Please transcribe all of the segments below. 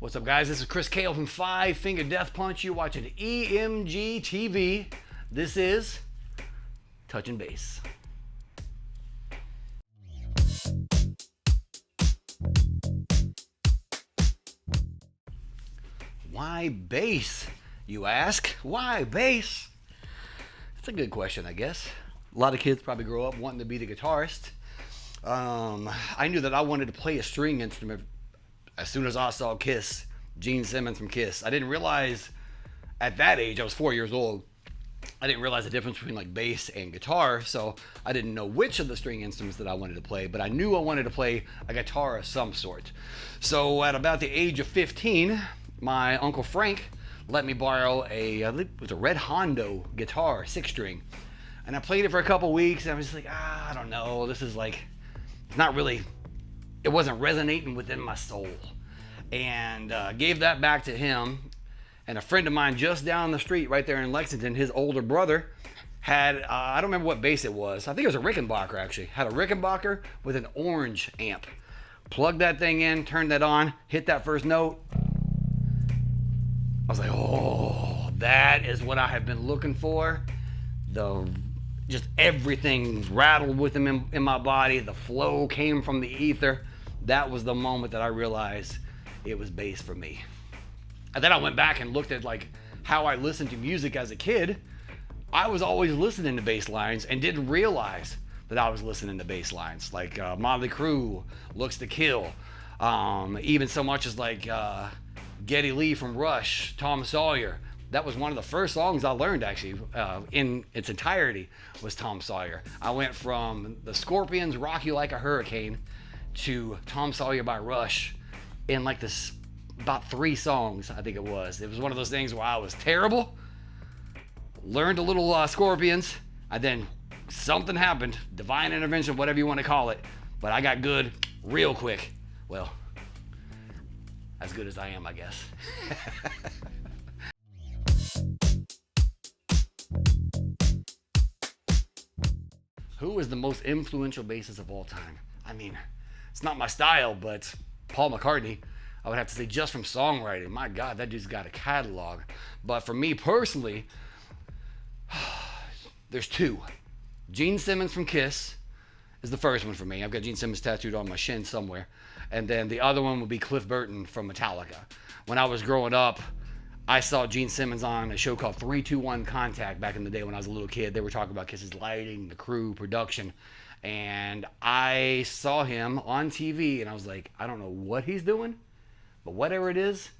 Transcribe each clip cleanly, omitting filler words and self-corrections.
What's up, guys? This is Kael from Five Finger Death Punch. You're watching EMGtv. This is Touching Bass. Why bass, you ask? Why bass? It's a good question, I guess. A lot of kids probably grow up wanting to be the guitarist. I knew that I wanted to play a string instrument as soon as I saw Kiss, Gene Simmons from Kiss. I didn't realize at that age, I was 4 years old, I didn't realize the difference between like bass and guitar, so I didn't know which of the string instruments that I wanted to play, but I knew I wanted to play a guitar of some sort. So at about the age of 15, my Uncle Frank let me borrow it was a Red Hondo guitar, 6-string. And I played it for a couple weeks, and I was just like, I don't know, this is like, it's not really, it wasn't resonating within my soul. And gave that back to him. And a friend of mine just down the street right there in Lexington, his older brother had, I don't remember what bass it was. I think it was a Rickenbacker actually. Had a Rickenbacker with an orange amp. Plugged that thing in, turned that on, hit that first note. I was like, oh, that is what I have been looking for. Just everything rattled with him in my body. The flow came from the ether. That was the moment that I realized it was bass for me. And then I went back and looked at like how I listened to music as a kid. I was always listening to bass lines and didn't realize that I was listening to bass lines. Like Motley Crue, Looks to Kill, even so much as like Geddy Lee from Rush, Tom Sawyer. That was one of the first songs I learned actually in its entirety was Tom Sawyer. I went from the Scorpions' Rock You Like a Hurricane to Tom Sawyer by Rush in like this about 3 songs, I think it was. It was one of those things where I was terrible, learned a little Scorpions, and then something happened, divine intervention, whatever you want to call it, but I got good real quick. Well, as good as I am, I guess. Who is the most influential bassist of all time? I mean, it's not my style, but Paul McCartney. I would have to say just from songwriting. My God, that dude's got a catalog. But for me personally, there's 2. Gene Simmons from Kiss is the first one for me. I've got Gene Simmons tattooed on my shin somewhere. And then the other one would be Cliff Burton from Metallica. When I was growing up, I saw Gene Simmons on a show called 3-2-1 Contact back in the day when I was a little kid. They were talking about Kiss's lighting, the crew, production. And I saw him on TV and I was like, I don't know what he's doing, but whatever it is,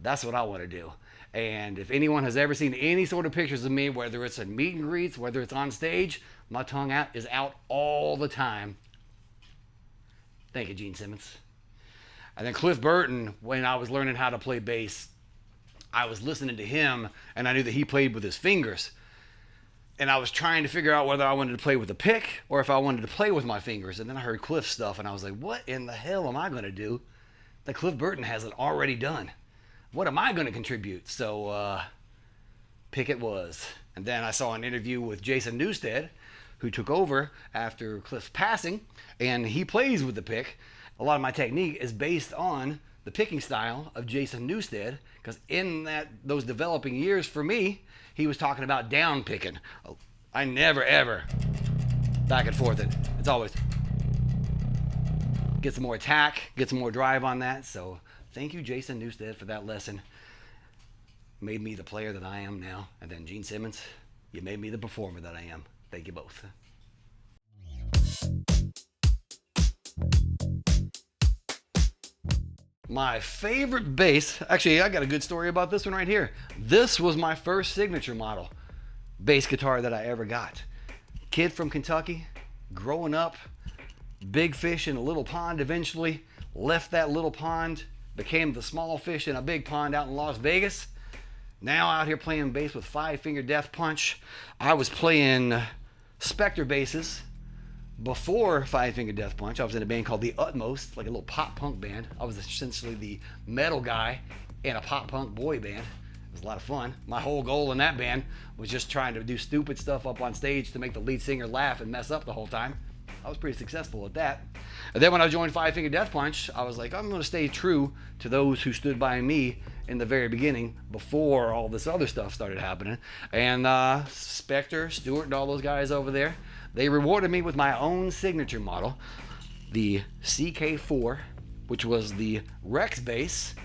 that's what I want to do. And if anyone has ever seen any sort of pictures of me, whether it's at meet and greets, whether it's on stage, my tongue is out all the time. Thank you, Gene Simmons. And then Cliff Burton, when I was learning how to play bass, I was listening to him and I knew that he played with his fingers. And I was trying to figure out whether I wanted to play with a pick or if I wanted to play with my fingers. And then I heard Cliff's stuff and I was like, what in the hell am I going to do that Cliff Burton hasn't already done? What am I going to contribute? So pick it was. And then I saw an interview with Jason Newsted, who took over after Cliff's passing, and he plays with the pick. A lot of my technique is based on the picking style of Jason Newsted, because in those developing years for me, he was talking about down picking. I never ever back and forth it. It's always get some more attack, get some more drive on that. So thank you, Jason Newsted, for that lesson. Made me the player that I am now. And then Gene Simmons, you made me the performer that I am. Thank you both. My favorite bass, actually I got a good story about this one right here. This was my first signature model bass guitar that I ever got. Kid from Kentucky, growing up, big fish in a little pond eventually, left that little pond, became the small fish in a big pond out in Las Vegas. Now out here playing bass with Five Finger Death Punch. I was playing Spectre basses before Five Finger Death Punch. I was in a band called The Utmost, like a little pop punk band. I was essentially the metal guy in a pop punk boy band. It was a lot of fun. My whole goal in that band was just trying to do stupid stuff up on stage to make the lead singer laugh and mess up the whole time. I was pretty successful at that. And then when I joined Five Finger Death Punch, I was like, I'm going to stay true to those who stood by me in the very beginning before all this other stuff started happening. And Spectre, Stewart, and all those guys over there, they rewarded me with my own signature model, the CK4, which was the Rex bass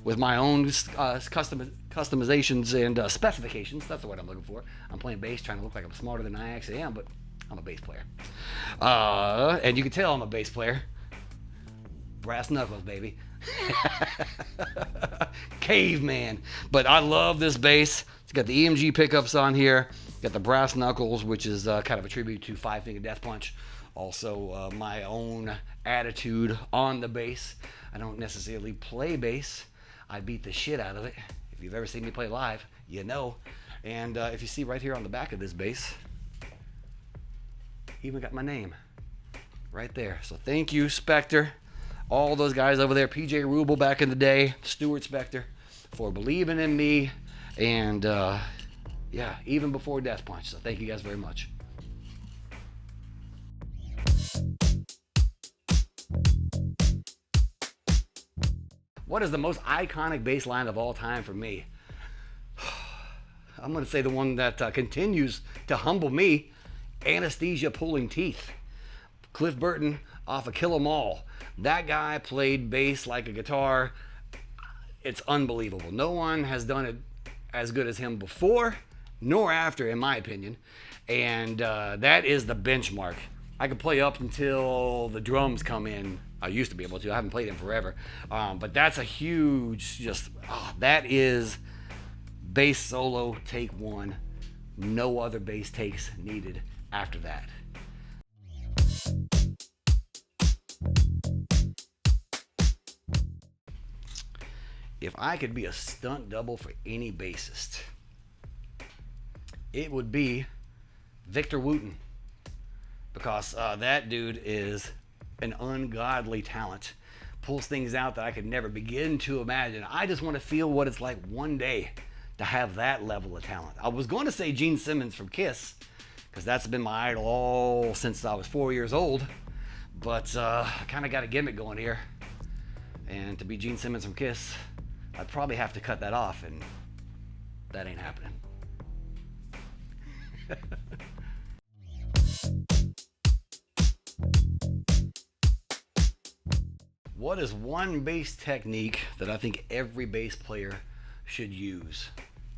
with my own customizations and specifications. That's the word I'm looking for. I'm playing bass, trying to look like I'm smarter than I actually am, but I'm a bass player. And you can tell I'm a bass player. Brass knuckles, baby. Caveman. But I love this bass. It's got the EMG pickups on here. Got the brass knuckles, which is kind of a tribute to Five Finger Death Punch. Also, my own attitude on the bass. I don't necessarily play bass. I beat the shit out of it. If you've ever seen me play live, you know. And if you see right here on the back of this bass, even got my name right there. So thank you, Spectre. All those guys over there, PJ Rubel back in the day, Stuart Spectre, for believing in me. And yeah, even before Death Punch. So thank you guys very much. What is the most iconic bass line of all time for me? I'm going to say the one that continues to humble me, Anesthesia Pulling Teeth. Cliff Burton off of Kill 'Em All. That guy played bass like a guitar. It's unbelievable. No one has done it as good as him before, nor after, in my opinion. And that is the benchmark. I could play up until the drums come in. I used to be able to. I haven't played in forever. But that's a huge, that is bass solo take one. No other bass takes needed after that. If I could be a stunt double for any bassist, it would be Victor Wooten. Because that dude is an ungodly talent. Pulls things out that I could never begin to imagine. I just want to feel what it's like one day to have that level of talent. I was going to say Gene Simmons from Kiss, because that's been my idol all since I was 4 years old. But I kind of got a gimmick going here. And to be Gene Simmons from Kiss, I'd probably have to cut that off, and that ain't happening. What is one bass technique that I think every bass player should use?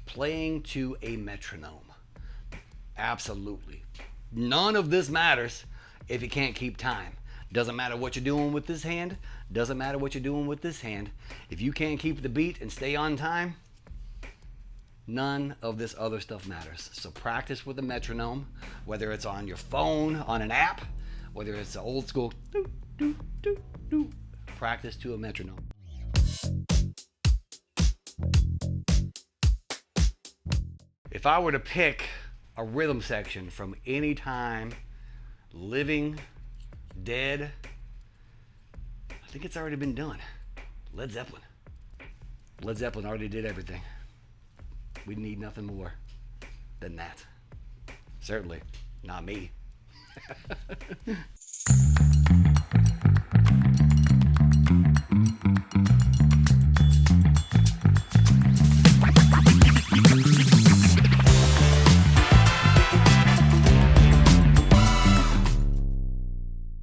Playing to a metronome. Absolutely. None of this matters if you can't keep time. Doesn't matter what you're doing with this hand. Doesn't matter what you're doing with this hand. If you can't keep the beat and stay on time, none of this other stuff matters. So practice with a metronome, whether it's on your phone, on an app, whether it's an old school doo, doo, doo, doo. Practice to a metronome. If I were to pick a rhythm section from any time, living, dead, I think it's already been done. Led Zeppelin. Led Zeppelin already did everything. We need nothing more than that. Certainly not me.